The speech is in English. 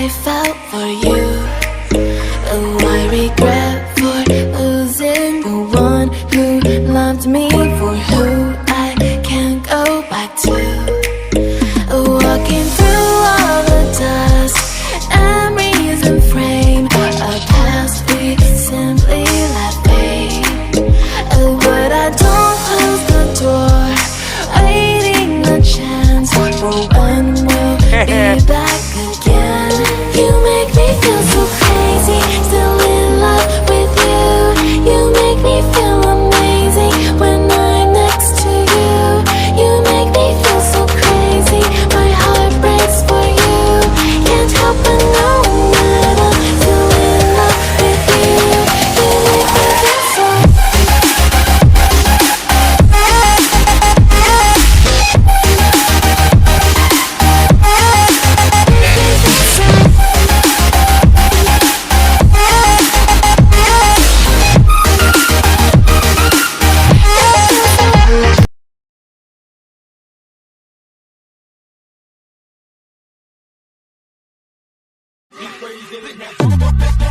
I felt for you. Oh, I regret for losing the one who loved me for who I can't go back to. Walking through all the dust, memories and frame a past we simply let fade. But I don't close the door, waiting a chance for when we'll be back again. You make me feel so crazy, still in love with you. You make me feel amazing when I'm next to you. You make me feel so crazy, my heart breaks for you. Can't help but know that I'm still in love with you. You make me feel so. Crazy,